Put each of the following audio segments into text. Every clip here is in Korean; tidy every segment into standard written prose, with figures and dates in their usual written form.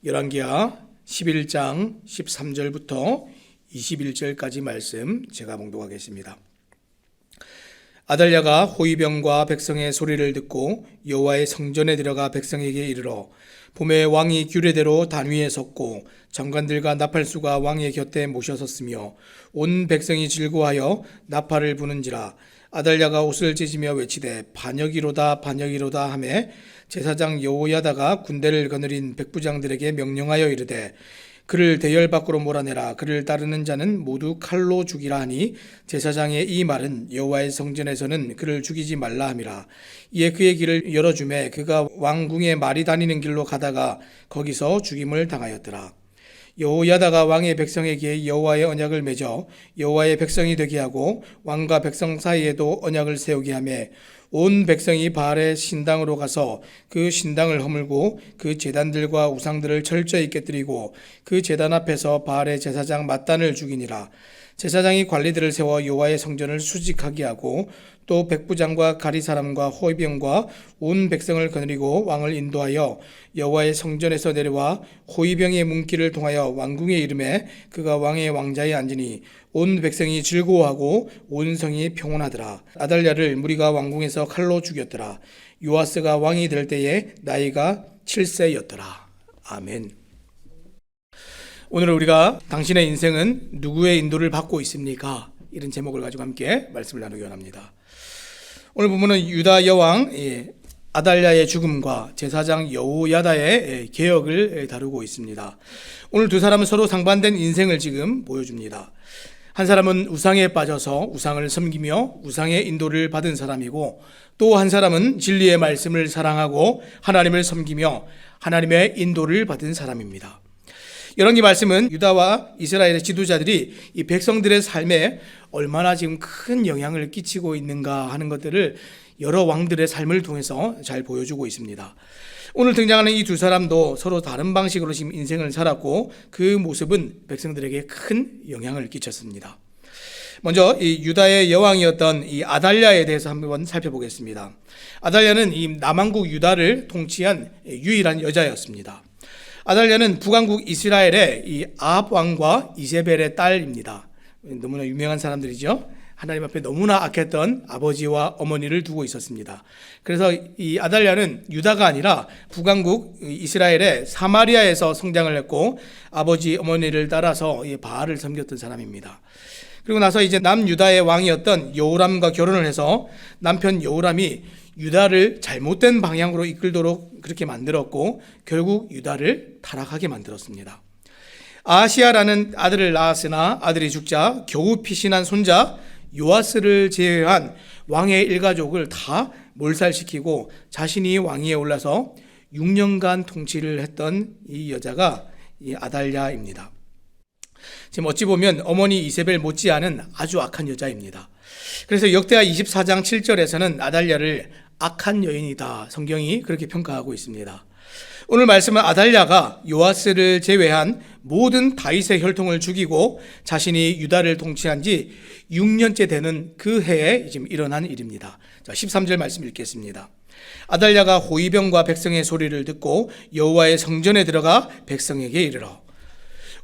열왕기하 11장 13절부터 21절까지 말씀 제가 봉독하겠습니다. 아달랴가 호위병과 백성의 소리를 듣고 여호와의 성전에 들어가 백성에게 이르러 봄에 왕이 규례대로 단 위에 섰고 장관들과 나팔수가 왕의 곁에 모셔섰으며 온 백성이 즐거워하여 나팔을 부는지라. 아달랴가 옷을 찢으며 외치되 반역이로다 반역이로다 하매 제사장 여호야다가 군대를 거느린 백부장들에게 명령하여 이르되 그를 대열 밖으로 몰아내라. 그를 따르는 자는 모두 칼로 죽이라 하니 제사장의 이 말은 여호와의 성전에서는 그를 죽이지 말라 함이라. 이에 그의 길을 열어주매 그가 왕궁에 말이 다니는 길로 가다가 거기서 죽임을 당하였더라. 여호야다가 왕의 백성에게 여호와의 언약을 맺어 여호와의 백성이 되게 하고 왕과 백성 사이에도 언약을 세우게 하며 온 백성이 바알의 신당으로 가서 그 신당을 허물고 그 제단들과 우상들을 철저히 깨뜨리고 그 제단 앞에서 바알의 제사장 맏단을 죽이니라. 제사장이 관리들을 세워 여호와의 성전을 수직하게 하고 또 백부장과 가리사람과 호위병과 온 백성을 거느리고 왕을 인도하여 여호와의 성전에서 내려와 호위병의 문길을 통하여 왕궁에 이르매 그가 왕의 왕자에 앉으니 온 백성이 즐거워하고 온 성이 평온하더라. 아달랴를 무리가 왕궁에서 칼로 죽였더라. 요아스가 왕이 될 때에 나이가 7세였더라. 아멘. 오늘 우리가 당신의 인생은 누구의 인도를 받고 있습니까? 이런 제목을 가지고 함께 말씀을 나누기 원합니다. 오늘 본문은 유다 여왕 아달랴의 죽음과 제사장 여호야다의 개혁을 다루고 있습니다. 오늘 두 사람은 서로 상반된 인생을 지금 보여줍니다. 한 사람은 우상에 빠져서 우상을 섬기며 우상의 인도를 받은 사람이고 또 한 사람은 진리의 말씀을 사랑하고 하나님을 섬기며 하나님의 인도를 받은 사람입니다. 열왕기 말씀은 유다와 이스라엘의 지도자들이 이 백성들의 삶에 얼마나 지금 큰 영향을 끼치고 있는가 하는 것들을 여러 왕들의 삶을 통해서 잘 보여주고 있습니다. 오늘 등장하는 이 두 사람도 서로 다른 방식으로 지금 인생을 살았고 그 모습은 백성들에게 큰 영향을 끼쳤습니다. 먼저 이 유다의 여왕이었던 이 아달랴에 대해서 한번 살펴보겠습니다. 아달랴는 이 남왕국 유다를 통치한 유일한 여자였습니다. 아달랴는 북왕국 이스라엘의 이 아합 왕과 이세벨의 딸입니다. 너무나 유명한 사람들이죠. 하나님 앞에 너무나 악했던 아버지와 어머니를 두고 있었습니다. 그래서 이 아달랴는 유다가 아니라 북왕국 이스라엘의 사마리아에서 성장을 했고 아버지 어머니를 따라서 바알을 섬겼던 사람입니다. 그리고 나서 이제 남유다의 왕이었던 여호람과 결혼을 해서 남편 여호람이 유다를 잘못된 방향으로 이끌도록 그렇게 만들었고 결국 유다를 타락하게 만들었습니다. 아하시야라는 아들을 낳았으나 아들이 죽자 겨우 피신한 손자 요아스를 제외한 왕의 일가족을 다 몰살시키고 자신이 왕위에 올라서 6년간 통치를 했던 이 여자가 이 아달랴입니다. 지금 어찌 보면 어머니 이세벨 못지않은 아주 악한 여자입니다. 그래서 역대하 24장 7절에서는 아달랴를 악한 여인이다, 성경이 그렇게 평가하고 있습니다. 오늘 말씀은 아달랴가 요아스를 제외한 모든 다윗의 혈통을 죽이고 자신이 유다를 통치한 지 6년째 되는 그 해에 지금 일어난 일입니다. 자, 13절 말씀 읽겠습니다. 아달랴가 호위병과 백성의 소리를 듣고 여호와의 성전에 들어가 백성에게 이르러.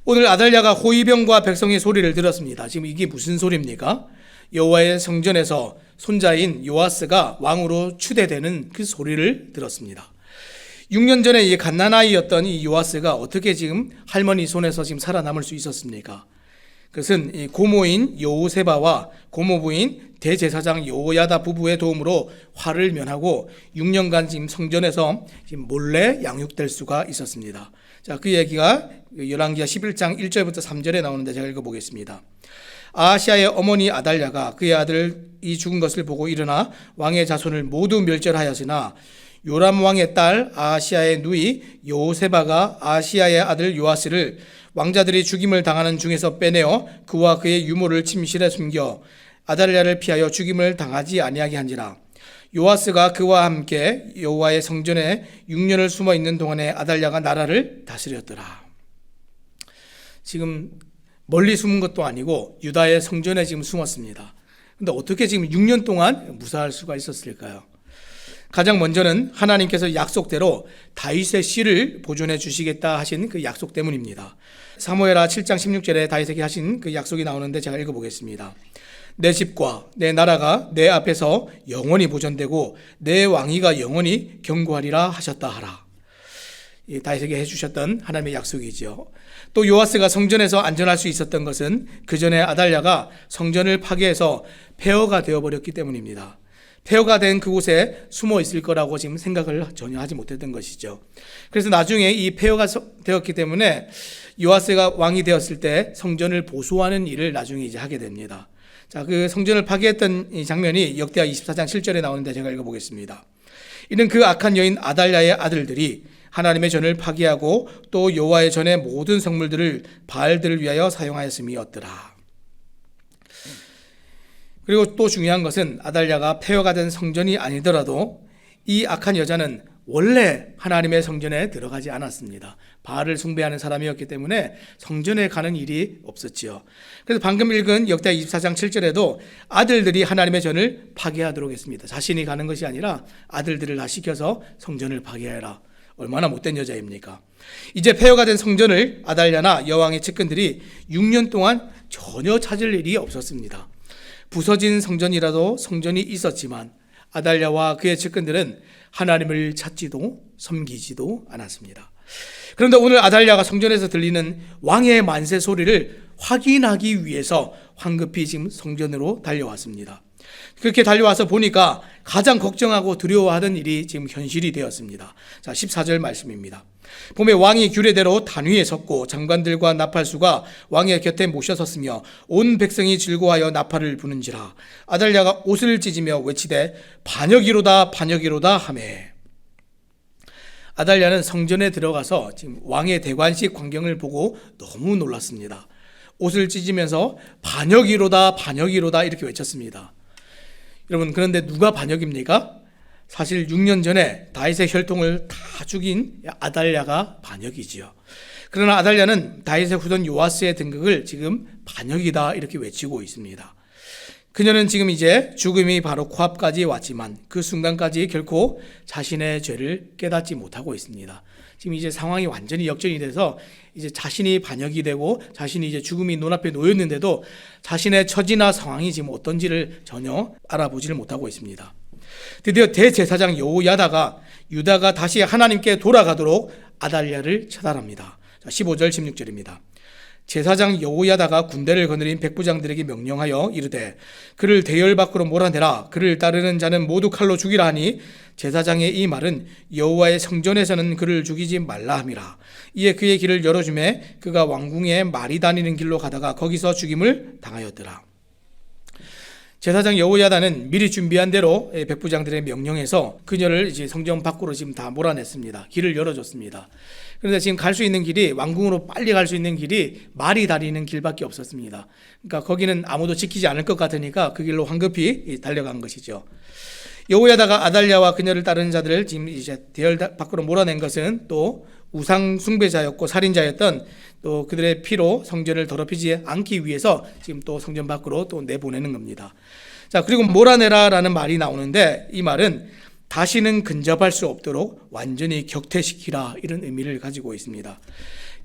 오늘 아달랴가 호위병과 백성의 소리를 들었습니다. 지금 이게 무슨 소리입니까? 여호와의 성전에서 손자인 요아스가 왕으로 추대되는 그 소리를 들었습니다. 6년 전에 이 갓난아이였던 이 요아스가 어떻게 지금 할머니 손에서 지금 살아남을 수 있었습니까? 그것은 이 고모인 여호세바와 고모부인 대제사장 여호야다 부부의 도움으로 화를 면하고 6년간 지금 성전에서 지금 몰래 양육될 수가 있었습니다. 자, 그 얘기가 열왕기하 11장 1절부터 3절에 나오는데 제가 읽어보겠습니다. 아하시야의 어머니 아달랴가 그의 아들이 죽은 것을 보고 일어나 왕의 자손을 모두 멸절하였으나 요람 왕의 딸 아하시야의 누이 여호세바가 아하시야의 아들 요아스를 왕자들이 죽임을 당하는 중에서 빼내어 그와 그의 유모를 침실에 숨겨 아달랴를 피하여 죽임을 당하지 아니하게 한지라. 요아스가 그와 함께 여호와의 성전에 6년을 숨어 있는 동안에 아달랴가 나라를 다스렸더라. 지금 멀리 숨은 것도 아니고 유다의 성전에 지금 숨었습니다. 근데 어떻게 지금 6년 동안 무사할 수가 있었을까요? 가장 먼저는 하나님께서 약속대로 다윗의 씨를 보존해 주시겠다 하신 그 약속 때문입니다. 사무엘하 7장 16절에 다윗에게 하신 그 약속이 나오는데 제가 읽어보겠습니다. 내 집과 내 나라가 내 앞에서 영원히 보존되고 내 왕위가 영원히 견고하리라 하셨다 하라. 다윗에게 해주셨던 하나님의 약속이죠. 또 요아스가 성전에서 안전할 수 있었던 것은 그 전에 아달랴가 성전을 파괴해서 폐허가 되어버렸기 때문입니다. 폐허가 된 그곳에 숨어 있을 거라고 지금 생각을 전혀 하지 못했던 것이죠. 그래서 나중에 이 폐허가 되었기 때문에 요아스가 왕이 되었을 때 성전을 보수하는 일을 나중에 이제 하게 됩니다. 자, 그 성전을 파괴했던 이 장면이 역대하 24장 7절에 나오는데 제가 읽어보겠습니다. 이는 그 악한 여인 아달랴의 아들들이 하나님의 전을 파괴하고 또 여호와의 전의 모든 성물들을 바알들을 위하여 사용하였음이었더라. 그리고 또 중요한 것은 아달랴가 폐허가 된 성전이 아니더라도 이 악한 여자는 원래 하나님의 성전에 들어가지 않았습니다. 바알을 숭배하는 사람이었기 때문에 성전에 가는 일이 없었지요. 그래서 방금 읽은 역대하 24장 7절에도 아들들이 하나님의 전을 파괴하도록 했습니다. 자신이 가는 것이 아니라 아들들을 다 시켜서 성전을 파괴해라. 얼마나 못된 여자입니까? 이제 폐허가 된 성전을 아달랴나 여왕의 측근들이 6년 동안 전혀 찾을 일이 없었습니다. 부서진 성전이라도 성전이 있었지만 아달랴와 그의 측근들은 하나님을 찾지도 섬기지도 않았습니다. 그런데 오늘 아달랴가 성전에서 들리는 왕의 만세 소리를 확인하기 위해서 황급히 지금 성전으로 달려왔습니다. 그렇게 달려와서 보니까 가장 걱정하고 두려워하던 일이 지금 현실이 되었습니다. 자, 14절 말씀입니다. 봄에 왕이 규례대로 단 위에 섰고 장관들과 나팔수가 왕의 곁에 모셔섰으며 온 백성이 즐거워하여 나팔을 부는지라. 아달랴가 옷을 찢으며 외치되 반역이로다 반역이로다 하매. 아달랴는 성전에 들어가서 지금 왕의 대관식 광경을 보고 너무 놀랐습니다. 옷을 찢으면서 반역이로다 반역이로다 이렇게 외쳤습니다. 여러분, 그런데 누가 반역입니까? 사실 6년 전에 다윗의 혈통을 다 죽인 아달랴가 반역이지요. 그러나 아달랴는 다윗의 후손 요아스의 등극을 지금 반역이다 이렇게 외치고 있습니다. 그녀는 지금 이제 죽음이 바로 코앞까지 왔지만 그 순간까지 결코 자신의 죄를 깨닫지 못하고 있습니다. 지금 이제 상황이 완전히 역전이 돼서 이제 자신이 반역이 되고 자신이 이제 죽음이 눈앞에 놓였는데도 자신의 처지나 상황이 지금 어떤지를 전혀 알아보지를 못하고 있습니다. 드디어 대제사장 여호야다가 유다가 다시 하나님께 돌아가도록 아달랴를 처단합니다. 15절 16절입니다. 제사장 여호야다가 군대를 거느린 백부장들에게 명령하여 이르되 그를 대열 밖으로 몰아내라. 그를 따르는 자는 모두 칼로 죽이라 하니 제사장의 이 말은 여호와의 성전에서는 그를 죽이지 말라 함이라. 이에 그의 길을 열어주매 그가 왕궁에 말이 다니는 길로 가다가 거기서 죽임을 당하였더라. 제사장 여호야다는 미리 준비한 대로 백부장들의 명령에서 그녀를 이제 성전 밖으로 지금 다 몰아냈습니다. 길을 열어줬습니다. 그런데 지금 갈 수 있는 길이, 왕궁으로 빨리 갈 수 있는 길이 말이 다니는 길밖에 없었습니다. 그러니까 거기는 아무도 지키지 않을 것 같으니까 그 길로 황급히 달려간 것이죠. 여호야다가 아달랴와 그녀를 따르는 자들을 지금 이제 대열 밖으로 몰아낸 것은 또 우상 숭배자였고 살인자였던 또 그들의 피로 성전을 더럽히지 않기 위해서 지금 또 성전 밖으로 또 내보내는 겁니다. 자, 그리고 몰아내라라는 말이 나오는데 이 말은 다시는 근접할 수 없도록 완전히 격퇴시키라 이런 의미를 가지고 있습니다.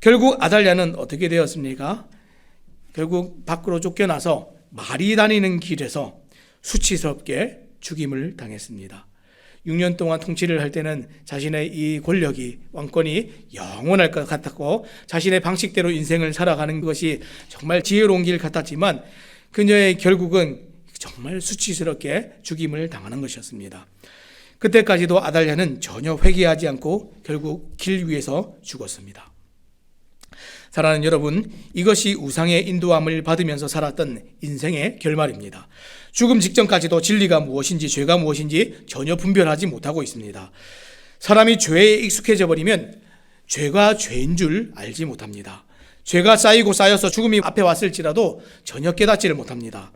결국 아달랴는 어떻게 되었습니까? 결국 밖으로 쫓겨나서 말이 다니는 길에서 수치스럽게 죽임을 당했습니다. 6년 동안 통치를 할 때는 자신의 이 권력이, 왕권이 영원할 것 같았고 자신의 방식대로 인생을 살아가는 것이 정말 지혜로운 길 같았지만 그녀의 결국은 정말 수치스럽게 죽임을 당하는 것이었습니다. 그때까지도 아달랴는 전혀 회개하지 않고 결국 길 위에서 죽었습니다. 사랑하는 여러분, 이것이 우상의 인도함을 받으면서 살았던 인생의 결말입니다. 죽음 직전까지도 진리가 무엇인지 죄가 무엇인지 전혀 분별하지 못하고 있습니다. 사람이 죄에 익숙해져 버리면 죄가 죄인 줄 알지 못합니다. 죄가 쌓이고 쌓여서 죽음이 앞에 왔을지라도 전혀 깨닫지를 못합니다.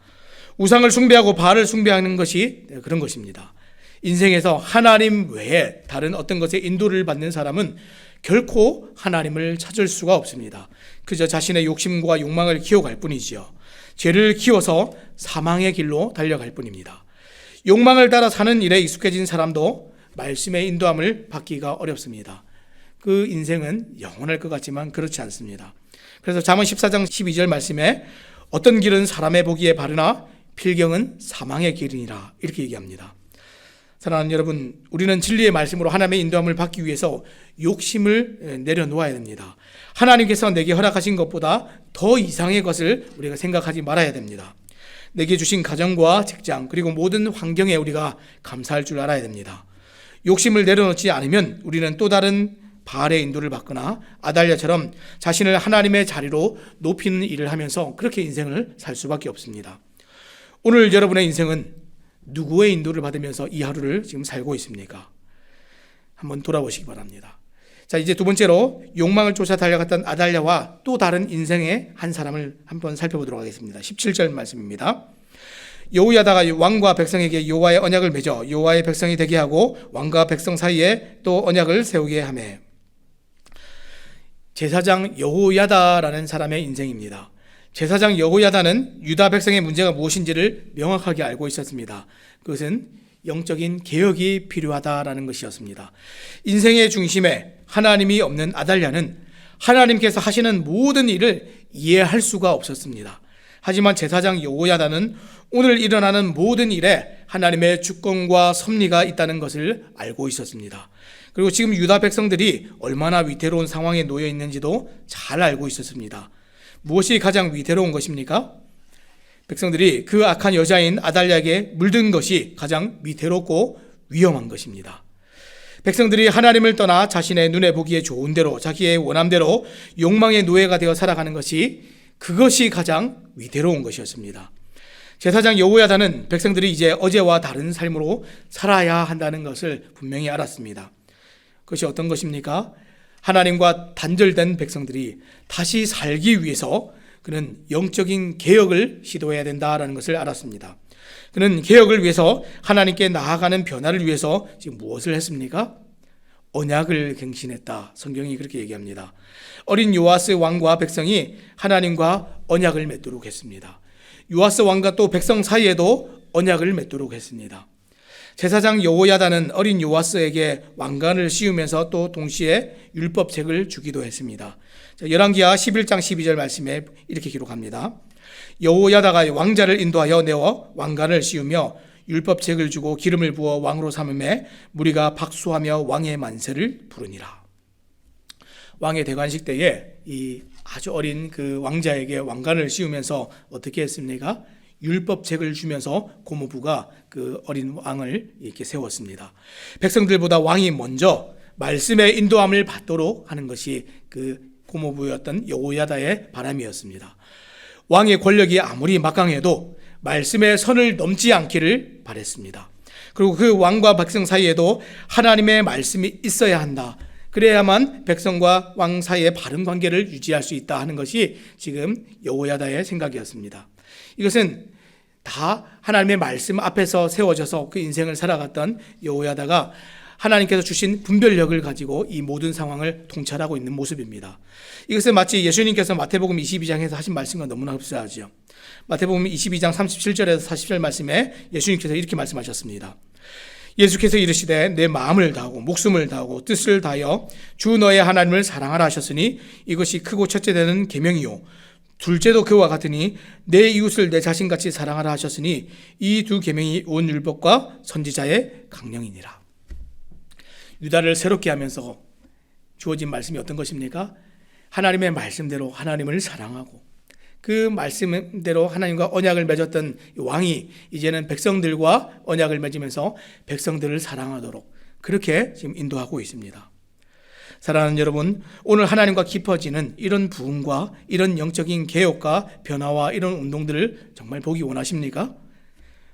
우상을 숭배하고 바알을 숭배하는 것이 그런 것입니다. 인생에서 하나님 외에 다른 어떤 것에 인도를 받는 사람은 결코 하나님을 찾을 수가 없습니다. 그저 자신의 욕심과 욕망을 키워갈 뿐이지요. 죄를 키워서 사망의 길로 달려갈 뿐입니다. 욕망을 따라 사는 일에 익숙해진 사람도 말씀의 인도함을 받기가 어렵습니다. 그 인생은 영원할 것 같지만 그렇지 않습니다. 그래서 잠언 14장 12절 말씀에 어떤 길은 사람의 보기에 바르나 필경은 사망의 길이니라 이렇게 얘기합니다. 사랑하는 여러분, 우리는 진리의 말씀으로 하나님의 인도함을 받기 위해서 욕심을 내려놓아야 됩니다. 하나님께서 내게 허락하신 것보다 더 이상의 것을 우리가 생각하지 말아야 됩니다. 내게 주신 가정과 직장 그리고 모든 환경에 우리가 감사할 줄 알아야 됩니다. 욕심을 내려놓지 않으면 우리는 또 다른 바알의 인도를 받거나 아달랴처럼 자신을 하나님의 자리로 높이는 일을 하면서 그렇게 인생을 살 수밖에 없습니다. 오늘 여러분의 인생은 누구의 인도를 받으면서 이 하루를 지금 살고 있습니까? 한번 돌아보시기 바랍니다. 자, 이제 두 번째로 욕망을 쫓아 달려갔던 아달랴와 또 다른 인생의 한 사람을 한번 살펴보도록 하겠습니다. 17절 말씀입니다. 여호야다가 왕과 백성에게 여호와의 언약을 맺어 여호와의 백성이 되게 하고 왕과 백성 사이에 또 언약을 세우게 하며. 제사장 여호야다라는 사람의 인생입니다. 제사장 여호야다는 유다 백성의 문제가 무엇인지를 명확하게 알고 있었습니다. 그것은 영적인 개혁이 필요하다라는 것이었습니다. 인생의 중심에 하나님이 없는 아달랴는 하나님께서 하시는 모든 일을 이해할 수가 없었습니다. 하지만 제사장 여호야다는 오늘 일어나는 모든 일에 하나님의 주권과 섭리가 있다는 것을 알고 있었습니다. 그리고 지금 유다 백성들이 얼마나 위태로운 상황에 놓여 있는지도 잘 알고 있었습니다. 무엇이 가장 위태로운 것입니까? 백성들이 그 악한 여자인 아달랴에게 물든 것이 가장 위태롭고 위험한 것입니다. 백성들이 하나님을 떠나 자신의 눈에 보기에 좋은 대로 자기의 원함대로 욕망의 노예가 되어 살아가는 것이 그것이 가장 위태로운 것이었습니다. 제사장 여호야다는 백성들이 이제 어제와 다른 삶으로 살아야 한다는 것을 분명히 알았습니다. 그것이 어떤 것입니까? 하나님과 단절된 백성들이 다시 살기 위해서 그는 영적인 개혁을 시도해야 된다는 것을 알았습니다. 그는 개혁을 위해서 하나님께 나아가는 변화를 위해서 지금 무엇을 했습니까? 언약을 갱신했다. 성경이 그렇게 얘기합니다. 어린 요아스 왕과 백성이 하나님과 언약을 맺도록 했습니다. 요아스 왕과 또 백성 사이에도 언약을 맺도록 했습니다. 제사장 여호야다는 어린 요아스에게 왕관을 씌우면서 또 동시에 율법책을 주기도 했습니다. 열왕기하 11장 12절 말씀에 이렇게 기록합니다. 여호야다가 왕자를 인도하여 내어 왕관을 씌우며 율법책을 주고 기름을 부어 왕으로 삼음에 무리가 박수하며 왕의 만세를 부르니라. 왕의 대관식 때에 이 아주 어린 그 왕자에게 왕관을 씌우면서 어떻게 했습니까? 율법책을 주면서 고모부가 그 어린 왕을 이렇게 세웠습니다. 백성들보다 왕이 먼저 말씀의 인도함을 받도록 하는 것이 그 고모부였던 여호야다의 바람이었습니다. 왕의 권력이 아무리 막강해도 말씀의 선을 넘지 않기를 바랬습니다. 그리고 그 왕과 백성 사이에도 하나님의 말씀이 있어야 한다. 그래야만 백성과 왕 사이의 바른 관계를 유지할 수 있다 하는 것이 지금 여호야다의 생각이었습니다. 이것은 다 하나님의 말씀 앞에서 세워져서 그 인생을 살아갔던 여호야다가 하나님께서 주신 분별력을 가지고 이 모든 상황을 통찰하고 있는 모습입니다. 이것은 마치 예수님께서 마태복음 22장에서 하신 말씀과 너무나 흡사하죠. 마태복음 22장 37절에서 40절 말씀에 예수님께서 이렇게 말씀하셨습니다. 예수께서 이르시되 내 마음을 다하고 목숨을 다하고 뜻을 다하여 주 너의 하나님을 사랑하라 하셨으니 이것이 크고 첫째 되는 계명이요 둘째도 그와 같으니 내 이웃을 내 자신같이 사랑하라 하셨으니 이 두 계명이 온 율법과 선지자의 강령이니라. 유다를 새롭게 하면서 주어진 말씀이 어떤 것입니까? 하나님의 말씀대로 하나님을 사랑하고 그 말씀대로 하나님과 언약을 맺었던 왕이 이제는 백성들과 언약을 맺으면서 백성들을 사랑하도록 그렇게 지금 인도하고 있습니다. 사랑하는 여러분, 오늘 하나님과 깊어지는 이런 부흥과 이런 영적인 개혁과 변화와 이런 운동들을 정말 보기 원하십니까?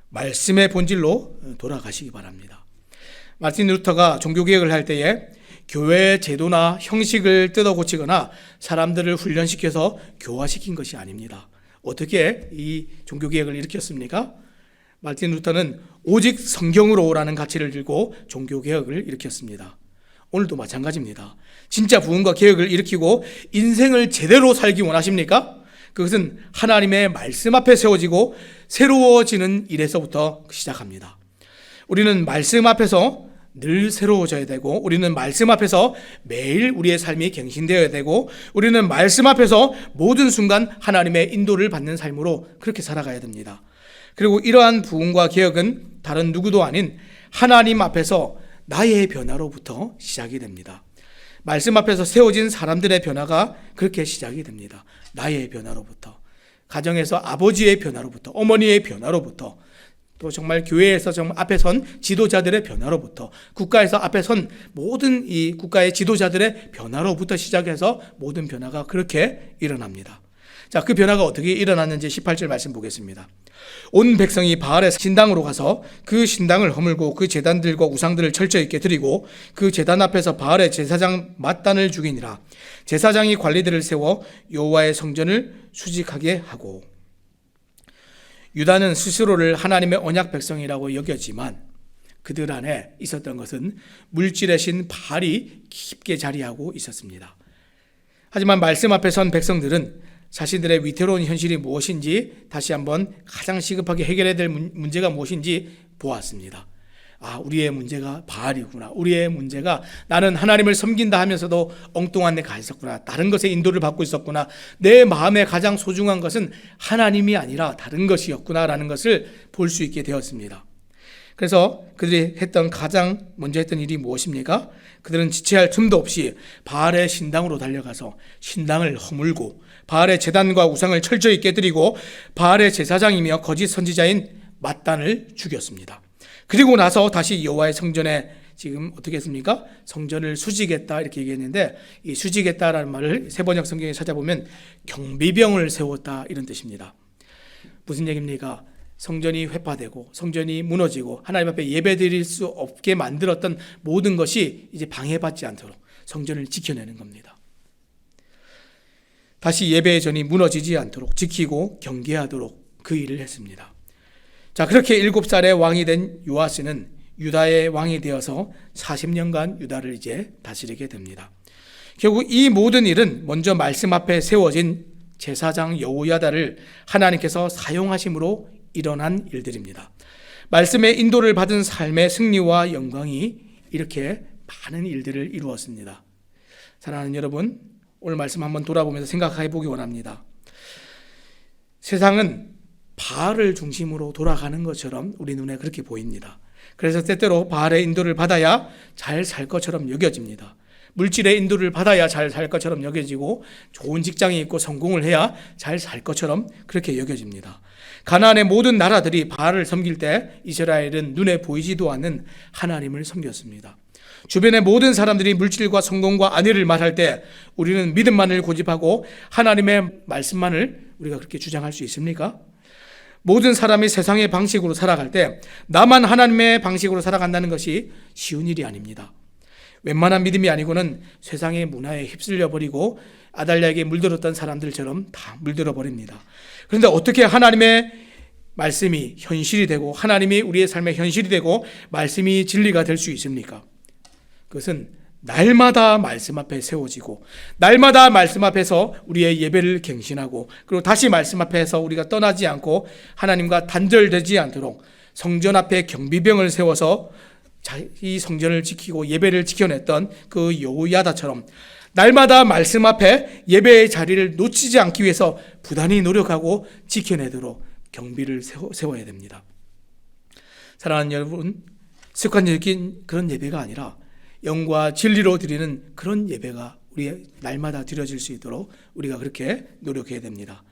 말씀의 본질로 돌아가시기 바랍니다. 마틴 루터가 종교개혁을 할 때에 교회의 제도나 형식을 뜯어 고치거나 사람들을 훈련시켜서 교화시킨 것이 아닙니다. 어떻게 이 종교개혁을 일으켰습니까? 마틴 루터는 오직 성경으로라는 가치를 들고 종교개혁을 일으켰습니다. 오늘도 마찬가지입니다. 진짜 부흥과 개혁을 일으키고 인생을 제대로 살기 원하십니까? 그것은 하나님의 말씀 앞에 세워지고 새로워지는 일에서부터 시작합니다. 우리는 말씀 앞에서 늘 새로워져야 되고, 우리는 말씀 앞에서 매일 우리의 삶이 갱신되어야 되고, 우리는 말씀 앞에서 모든 순간 하나님의 인도를 받는 삶으로 그렇게 살아가야 됩니다. 그리고 이러한 부흥과 개혁은 다른 누구도 아닌 하나님 앞에서 나의 변화로부터 시작이 됩니다. 말씀 앞에서 세워진 사람들의 변화가 그렇게 시작이 됩니다. 나의 변화로부터, 가정에서 아버지의 변화로부터, 어머니의 변화로부터, 또 정말 교회에서 정말 앞에 선 지도자들의 변화로부터, 국가에서 앞에 선 모든 이 국가의 지도자들의 변화로부터 시작해서 모든 변화가 그렇게 일어납니다. 자, 그 변화가 어떻게 일어났는지 18절 말씀 보겠습니다. 온 백성이 바알의 신당으로 가서 그 신당을 허물고 그 제단들과 우상들을 철저 있게 드리고 그 제단 앞에서 바알의 제사장 맏단을 죽이니라. 제사장이 관리들을 세워 여호와의 성전을 수직하게 하고. 유다는 스스로를 하나님의 언약 백성이라고 여겼지만 그들 안에 있었던 것은 물질의 신 바알이 깊게 자리하고 있었습니다. 하지만 말씀 앞에 선 백성들은 자신들의 위태로운 현실이 무엇인지 다시 한번 가장 시급하게 해결해야 될 문제가 무엇인지 보았습니다. 아, 우리의 문제가 바알이구나. 우리의 문제가 나는 하나님을 섬긴다 하면서도 엉뚱한 데가 있었구나. 다른 것에 인도를 받고 있었구나. 내 마음에 가장 소중한 것은 하나님이 아니라 다른 것이었구나라는 것을 볼 수 있게 되었습니다. 그래서 그들이 가장 먼저 했던 일이 무엇입니까? 그들은 지체할 틈도 없이 바알의 신당으로 달려가서 신당을 허물고 바알의 제단과 우상을 철저히 깨뜨리고 바알의 제사장이며 거짓 선지자인 맏단을 죽였습니다. 그리고 나서 다시 여호와의 성전에 지금 어떻게 했습니까? 성전을 수직했다 이렇게 얘기했는데, 이 수직했다라는 말을 세번역 성경에 찾아보면 경비병을 세웠다 이런 뜻입니다. 무슨 얘기입니까? 성전이 회파되고 성전이 무너지고 하나님 앞에 예배드릴 수 없게 만들었던 모든 것이 이제 방해받지 않도록 성전을 지켜내는 겁니다. 다시 예배의 전이 무너지지 않도록 지키고 경계하도록 그 일을 했습니다. 자, 그렇게 7살의 왕이 된 요아스는 유다의 왕이 되어서 40년간 유다를 이제 다스리게 됩니다. 결국 이 모든 일은 먼저 말씀 앞에 세워진 제사장 여호야다를 하나님께서 사용하심으로 일어난 일들입니다. 말씀의 인도를 받은 삶의 승리와 영광이 이렇게 많은 일들을 이루었습니다. 사랑하는 여러분, 오늘 말씀 한번 돌아보면서 생각해 보기 원합니다. 세상은 바알을 중심으로 돌아가는 것처럼 우리 눈에 그렇게 보입니다. 그래서 때때로 바알의 인도를 받아야 잘 살 것처럼 여겨집니다. 물질의 인도를 받아야 잘 살 것처럼 여겨지고 좋은 직장이 있고 성공을 해야 잘 살 것처럼 그렇게 여겨집니다. 가나안의 모든 나라들이 바알을 섬길 때 이스라엘은 눈에 보이지도 않는 하나님을 섬겼습니다. 주변의 모든 사람들이 물질과 성공과 안위를 말할 때 우리는 믿음만을 고집하고 하나님의 말씀만을 우리가 그렇게 주장할 수 있습니까? 모든 사람이 세상의 방식으로 살아갈 때 나만 하나님의 방식으로 살아간다는 것이 쉬운 일이 아닙니다. 웬만한 믿음이 아니고는 세상의 문화에 휩쓸려 버리고 아달랴에게 물들었던 사람들처럼 다 물들어 버립니다. 그런데 어떻게 하나님의 말씀이 현실이 되고 하나님이 우리의 삶의 현실이 되고 말씀이 진리가 될 수 있습니까? 그것은 날마다 말씀 앞에 세워지고 날마다 말씀 앞에서 우리의 예배를 갱신하고 그리고 다시 말씀 앞에서 우리가 떠나지 않고 하나님과 단절되지 않도록 성전 앞에 경비병을 세워서 이 성전을 지키고 예배를 지켜냈던 그 여호야다처럼 날마다 말씀 앞에 예배의 자리를 놓치지 않기 위해서 부단히 노력하고 지켜내도록 경비를 세워야 됩니다. 사랑하는 여러분, 습관적인 그런 예배가 아니라 영과 진리로 드리는 그런 예배가 우리 날마다 드려질 수 있도록 우리가 그렇게 노력해야 됩니다.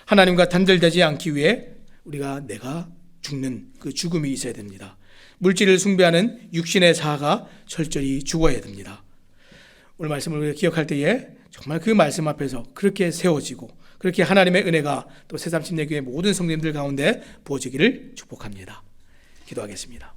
하나님과 단절되지 않기 위해 우리가 내가 죽는 그 죽음이 있어야 됩니다. 물질을 숭배하는 육신의 자아가 철저히 죽어야 됩니다. 오늘 말씀을 우리가 기억할 때에 정말 그 말씀 앞에서 그렇게 세워지고 그렇게 하나님의 은혜가 또 새삼침례교회 모든 성도님들 가운데 부어지기를 축복합니다. 기도하겠습니다.